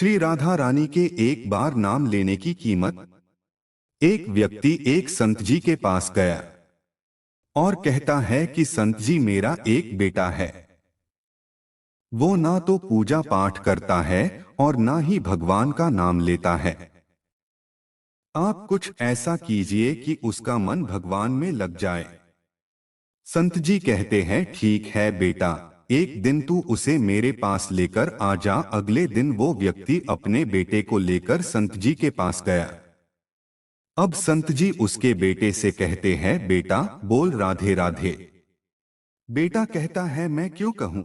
श्री राधा रानी के एक बार नाम लेने की कीमत। एक व्यक्ति एक संत जी के पास गया और कहता है कि संत जी, मेरा एक बेटा है। वो ना तो पूजा पाठ करता है और ना ही भगवान का नाम लेता है। आप कुछ ऐसा कीजिए कि उसका मन भगवान में लग जाए। संत जी कहते हैं, ठीक है बेटा, एक दिन तू उसे मेरे पास लेकर आ जा। अगले दिन वो व्यक्ति अपने बेटे को लेकर संत जी के पास गया। अब संत जी उसके बेटे से कहते हैं, बेटा बोल राधे राधे। बेटा कहता है, मैं क्यों कहूं?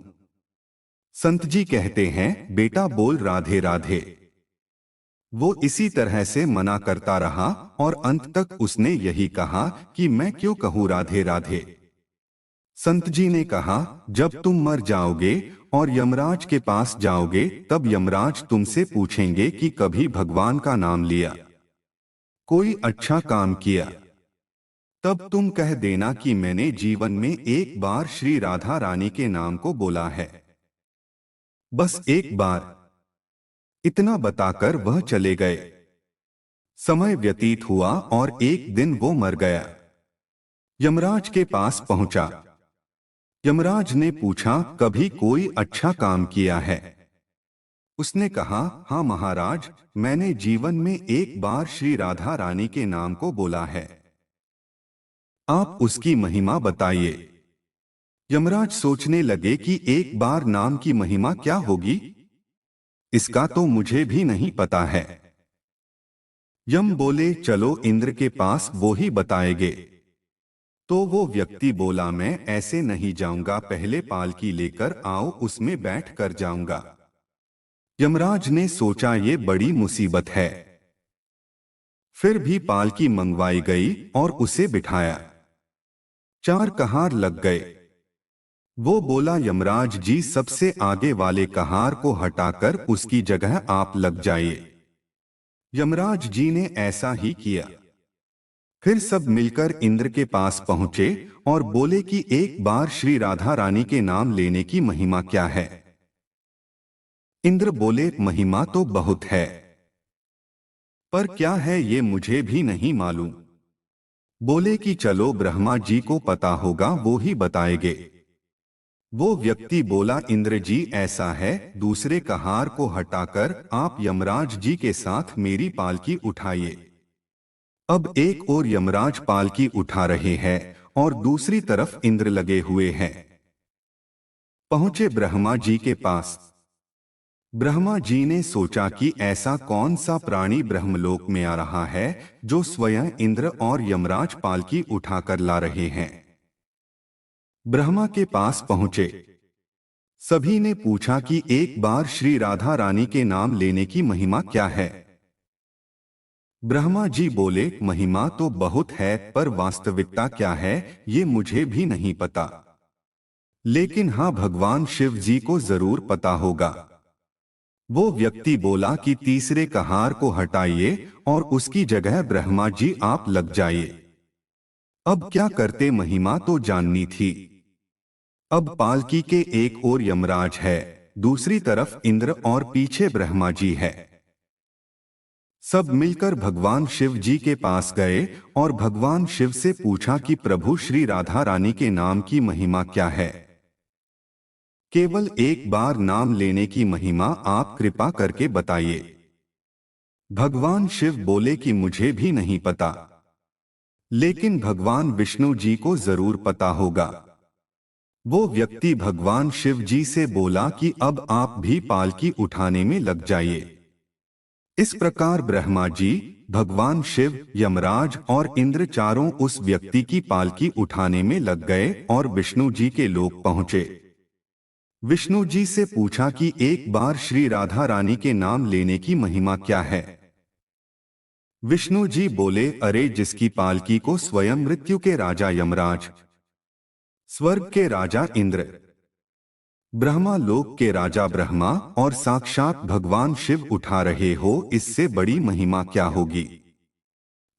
संत जी कहते हैं, बेटा बोल राधे राधे। वो इसी तरह से मना करता रहा और अंत तक उसने यही कहा कि मैं क्यों कहूं राधे राधे। संत जी ने कहा, जब तुम मर जाओगे और यमराज के पास जाओगे, तब यमराज तुमसे पूछेंगे कि कभी भगवान का नाम लिया, कोई अच्छा काम किया? तब तुम कह देना कि मैंने जीवन में एक बार श्री राधा रानी के नाम को बोला है, बस एक बार। इतना बताकर वह चले गए। समय व्यतीत हुआ और एक दिन वो मर गया। यमराज के पास पहुंचा। यमराज ने पूछा, कभी कोई अच्छा काम किया है? उसने कहा, हाँ महाराज, मैंने जीवन में एक बार श्री राधा रानी के नाम को बोला है। आप उसकी महिमा बताइए। यमराज सोचने लगे कि एक बार नाम की महिमा क्या होगी, इसका तो मुझे भी नहीं पता है। यम बोले, चलो इंद्र के पास, वो ही बताएंगे। तो वो व्यक्ति बोला, मैं ऐसे नहीं जाऊंगा, पहले पालकी लेकर आओ, उसमें बैठ कर जाऊंगा। यमराज ने सोचा, ये बड़ी मुसीबत है। फिर भी पालकी मंगवाई गई और उसे बिठाया। 4 कहार लग गए। वो बोला, यमराज जी, सबसे आगे वाले कहार को हटाकर उसकी जगह आप लग जाइए। यमराज जी ने ऐसा ही किया। फिर सब मिलकर इंद्र के पास पहुंचे और बोले कि एक बार श्री राधा रानी के नाम लेने की महिमा क्या है? इंद्र बोले, महिमा तो बहुत है, पर क्या है ये मुझे भी नहीं मालूम। बोले कि चलो ब्रह्मा जी को पता होगा, वो ही बताएंगे। वो व्यक्ति बोला, इंद्र जी ऐसा है, दूसरे कहार को हटाकर आप यमराज जी के साथ मेरी पालकी उठाइए। अब एक और यमराज पालकी उठा रहे हैं और दूसरी तरफ इंद्र लगे हुए हैं। पहुंचे ब्रह्मा जी के पास। ब्रह्मा जी ने सोचा कि ऐसा कौन सा प्राणी ब्रह्मलोक में आ रहा है जो स्वयं इंद्र और यमराज पालकी उठाकर ला रहे हैं। ब्रह्मा के पास पहुंचे। सभी ने पूछा कि एक बार श्री राधा रानी के नाम लेने की महिमा क्या है? ब्रह्मा जी बोले, महिमा तो बहुत है, पर वास्तविकता क्या है ये मुझे भी नहीं पता, लेकिन हाँ, भगवान शिव जी को जरूर पता होगा। वो व्यक्ति बोला कि तीसरे कहार को हटाइए और उसकी जगह ब्रह्मा जी आप लग जाइए। अब क्या करते, महिमा तो जाननी थी। अब पालकी के एक ओर यमराज है, दूसरी तरफ इंद्र और पीछे ब्रह्मा जी है। सब मिलकर भगवान शिव जी के पास गए और भगवान शिव से पूछा कि प्रभु, श्री राधा रानी के नाम की महिमा क्या है? केवल एक बार नाम लेने की महिमा आप कृपा करके बताइए। भगवान शिव बोले कि मुझे भी नहीं पता, लेकिन भगवान विष्णु जी को जरूर पता होगा। वो व्यक्ति भगवान शिव जी से बोला कि अब आप भी पालकी उठाने में लग जाइए। इस प्रकार ब्रह्मा जी, भगवान शिव, यमराज और इंद्र चारों उस व्यक्ति की पालकी उठाने में लग गए और विष्णु जी के लोक पहुंचे। विष्णु जी से पूछा कि एक बार श्री राधा रानी के नाम लेने की महिमा क्या है? विष्णु जी बोले, अरे जिसकी पालकी को स्वयं मृत्यु के राजा यमराज, स्वर्ग के राजा इंद्र, ब्रह्मा लोक के राजा ब्रह्मा और साक्षात भगवान शिव उठा रहे हो, इससे बड़ी महिमा क्या होगी?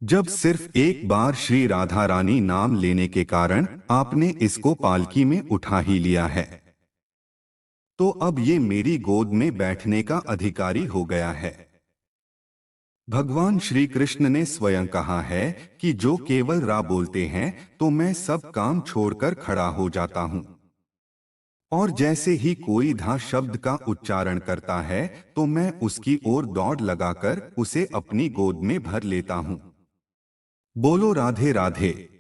जब सिर्फ एक बार श्री राधा रानी नाम लेने के कारण आपने इसको पालकी में उठा ही लिया है। तो अब ये मेरी गोद में बैठने का अधिकारी हो गया है। भगवान श्री कृष्ण ने स्वयं कहा है कि जो केवल रा बोलते हैं तो मैं सब काम छोड़कर खड़ा हो जाता हूं। और जैसे ही कोई धा शब्द का उच्चारण करता है तो मैं उसकी ओर दौड़ लगाकर उसे अपनी गोद में भर लेता हूं। बोलो राधे राधे।